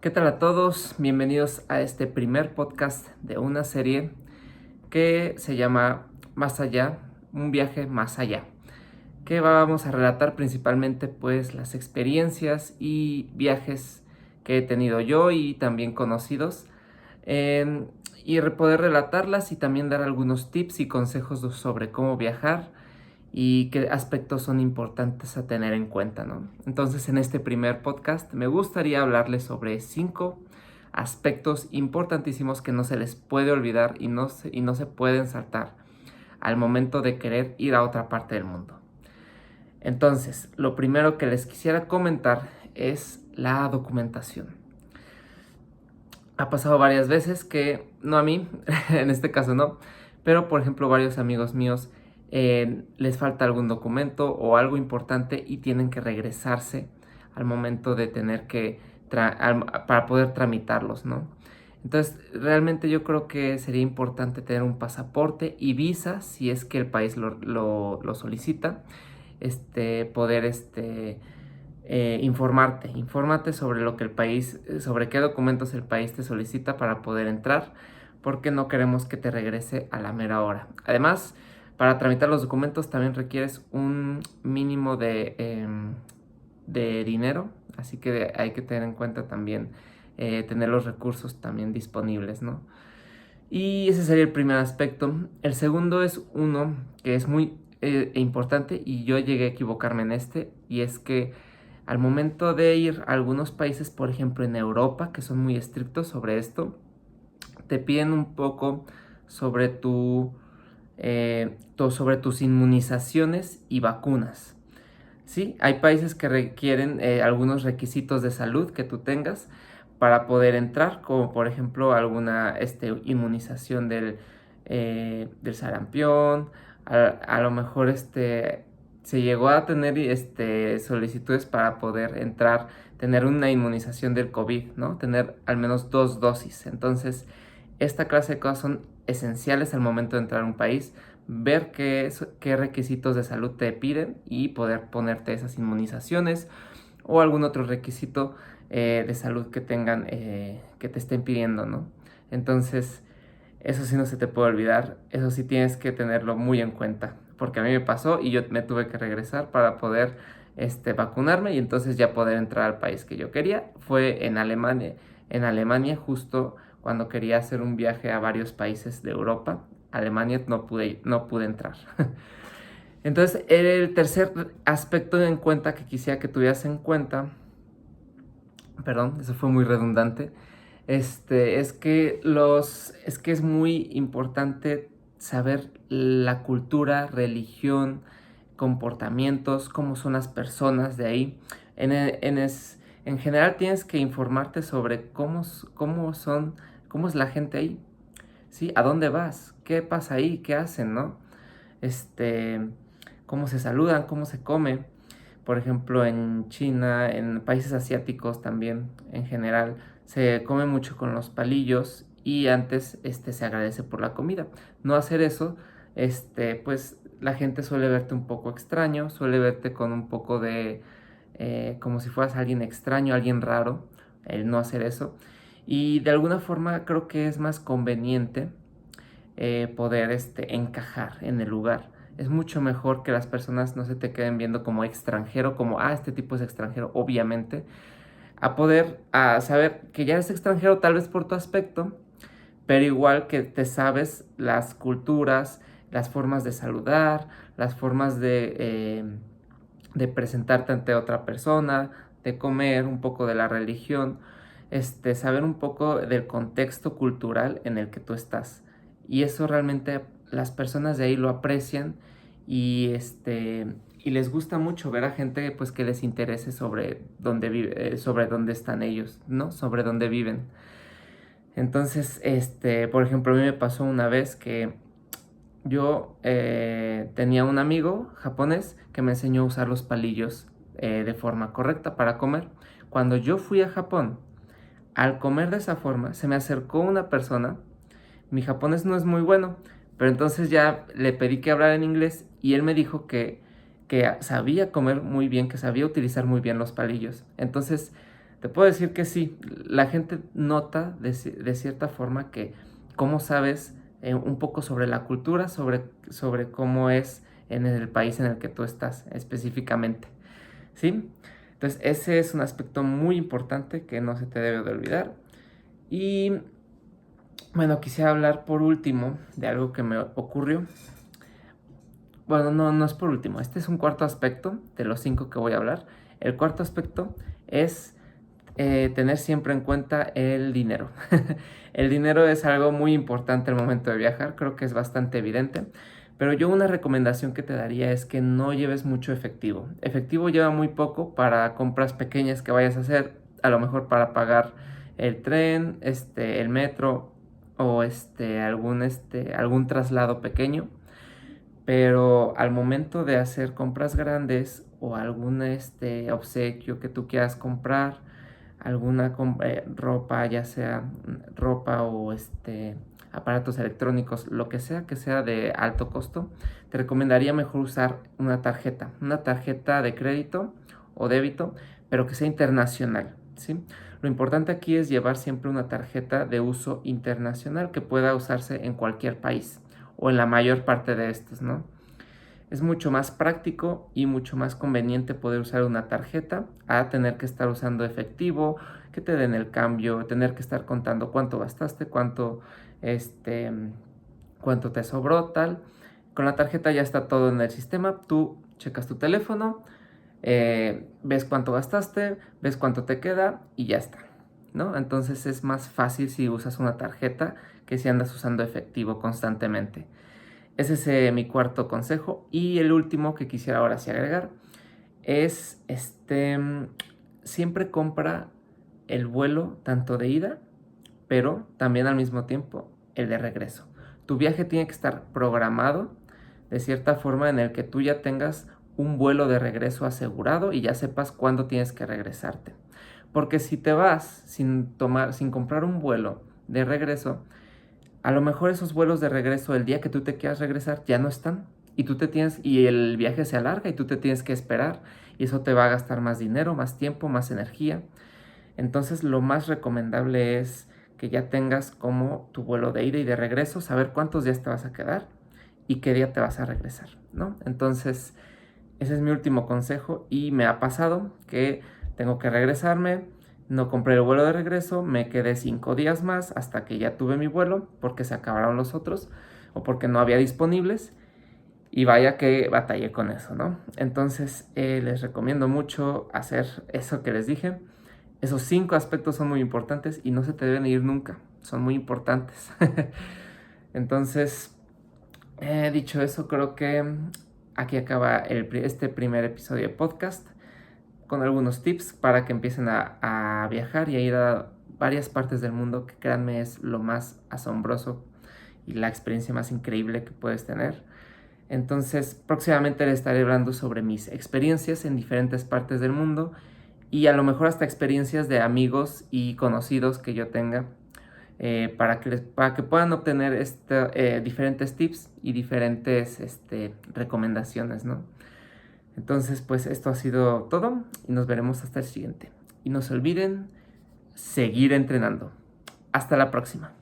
¿Qué tal a todos? Bienvenidos a este primer podcast de una serie que se llama Más allá, un viaje más allá, que vamos a relatar principalmente pues las experiencias y viajes que he tenido yo y también conocidos, y poder relatarlas y también dar algunos tips y consejos sobre cómo viajar y qué aspectos son importantes a tener en cuenta, ¿no? Entonces, en este primer podcast me gustaría hablarles sobre 5 aspectos importantísimos que no se les puede olvidar y no se pueden saltar al momento de querer ir a otra parte del mundo. Entonces, lo primero que les quisiera comentar es la documentación. Ha pasado varias veces que, no a mí, en este caso no, pero por ejemplo varios amigos míos les falta algún documento o algo importante y tienen que regresarse al momento de tener que, para poder tramitarlos, ¿no? Entonces, realmente yo creo que sería importante tener un pasaporte y visa si es que el país lo solicita, poder infórmate sobre lo que el país, sobre qué documentos el país te solicita para poder entrar, porque no queremos que te regrese a la mera hora. Además, para tramitar los documentos también requieres un mínimo de dinero, así que hay que tener en cuenta también tener los recursos también disponibles, ¿no? Y ese sería el primer aspecto. El segundo es uno que es muy importante y yo llegué a equivocarme en y es que al momento de ir a algunos países, por ejemplo en Europa, que son muy estrictos sobre esto, te piden un poco sobre sobre tus inmunizaciones y vacunas. Sí, hay países que requieren algunos requisitos de salud que tú tengas para poder entrar, como por ejemplo alguna inmunización del sarampión, a lo mejor se llegó a tener solicitudes para poder entrar, tener una inmunización del COVID, ¿no? Tener al menos 2 dosis. Entonces, esta clase de cosas son esenciales al momento de entrar a un país, ver qué requisitos de salud te piden y poder ponerte esas inmunizaciones o algún otro requisito de salud que tengan, que te estén pidiendo, ¿no? Entonces, eso sí no se te puede olvidar, eso sí tienes que tenerlo muy en cuenta, porque a mí me pasó y yo me tuve que regresar para poder vacunarme y entonces ya poder entrar al país que yo quería. Fue en Alemania justo cuando quería hacer un viaje a varios países de Europa. Alemania no pude entrar. Entonces, el tercer aspecto en cuenta que quisiera que tuvieras en cuenta, perdón, eso fue muy redundante, es que es muy importante saber la cultura, religión, comportamientos, cómo son las personas de ahí. En general tienes que informarte sobre cómo es la gente ahí, ¿sí? ¿A dónde vas? ¿Qué pasa ahí? ¿Qué hacen, no? Este, Cómo se saludan, cómo se come. Por ejemplo, en China, en países asiáticos también, en general, se come mucho con los palillos y antes se agradece por la comida. No hacer eso, pues la gente suele verte un poco extraño, suele verte con un poco como si fueras alguien extraño, alguien raro, el no hacer eso. Y de alguna forma creo que es más conveniente poder encajar en el lugar. Es mucho mejor que las personas no se te queden viendo como extranjero, como, este tipo es extranjero, obviamente, a saber que ya eres extranjero tal vez por tu aspecto, pero igual que te sabes las culturas, las formas de saludar, las formas de presentarte ante otra persona, de comer, un poco de la religión, saber un poco del contexto cultural en el que tú estás. Y eso realmente las personas de ahí lo aprecian y y les gusta mucho ver a gente pues que les interese sobre dónde están ellos, ¿no? Sobre dónde viven. Entonces, por ejemplo, a mí me pasó una vez que yo tenía un amigo japonés que me enseñó a usar los palillos de forma correcta para comer. Cuando yo fui a Japón, al comer de esa forma, se me acercó una persona. Mi japonés no es muy bueno, pero entonces ya le pedí que hablara en inglés y él me dijo que sabía comer muy bien, que sabía utilizar muy bien los palillos. Entonces, Te puedo decir que sí, la gente nota de cierta forma que cómo sabes un poco sobre la cultura, sobre cómo es en el país en el que tú estás específicamente, ¿sí? Entonces ese es un aspecto muy importante que no se te debe de olvidar. Y bueno, quisiera hablar por último de algo que me ocurrió. Bueno, no es por último, este es un cuarto aspecto de los 5 que voy a hablar. El cuarto aspecto es tener siempre en cuenta el dinero. El dinero es algo muy importante al momento de viajar, creo que es bastante evidente, pero yo una recomendación que te daría es que no lleves mucho efectivo. Efectivo lleva muy poco para compras pequeñas que vayas a hacer, a lo mejor para pagar el tren, el metro o algún traslado pequeño, pero al momento de hacer compras grandes o algún obsequio que tú quieras comprar, alguna ropa, ya sea ropa o aparatos electrónicos, lo que sea de alto costo, te recomendaría mejor usar una tarjeta de crédito o débito, pero que sea internacional, ¿sí? Lo importante aquí es llevar siempre una tarjeta de uso internacional que pueda usarse en cualquier país o en la mayor parte de estos, ¿no? Es mucho más práctico y mucho más conveniente poder usar una tarjeta a tener que estar usando efectivo, que te den el cambio, tener que estar contando cuánto gastaste, cuánto te sobró, tal. Con la tarjeta ya está todo en el sistema, tú checas tu teléfono, ves cuánto gastaste, ves cuánto te queda y ya está, ¿no? Entonces es más fácil si usas una tarjeta que si andas usando efectivo constantemente. Ese es mi cuarto consejo. Y el último que quisiera ahora sí agregar es siempre compra el vuelo tanto de ida, pero también al mismo tiempo el de regreso. Tu viaje tiene que estar programado de cierta forma en el que tú ya tengas un vuelo de regreso asegurado y ya sepas cuándo tienes que regresarte. Porque si te vas sin comprar un vuelo de regreso, a lo mejor esos vuelos de regreso el día que tú te quieras regresar ya no están y el viaje se alarga y tú te tienes que esperar y eso te va a gastar más dinero, más tiempo, más energía. Entonces lo más recomendable es que ya tengas como tu vuelo de ida y de regreso, saber cuántos días te vas a quedar y qué día te vas a regresar, ¿no? Entonces ese es mi último consejo y me ha pasado que tengo que regresarme, no compré el vuelo de regreso, me quedé 5 días más hasta que ya tuve mi vuelo porque se acabaron los otros o porque no había disponibles y vaya que batallé con eso, ¿no? Entonces les recomiendo mucho hacer eso que les dije. Esos 5 aspectos son muy importantes y no se te deben ir nunca, son muy importantes. Entonces, dicho eso, creo que aquí acaba este primer episodio de podcast con algunos tips para que empiecen a viajar y a ir a varias partes del mundo, que créanme es lo más asombroso y la experiencia más increíble que puedes tener. Entonces, próximamente les estaré hablando sobre mis experiencias en diferentes partes del mundo y a lo mejor hasta experiencias de amigos y conocidos que yo tenga para que puedan obtener diferentes tips y diferentes recomendaciones, ¿no? Entonces, pues esto ha sido todo y nos veremos hasta el siguiente. Y no se olviden seguir entrenando. Hasta la próxima.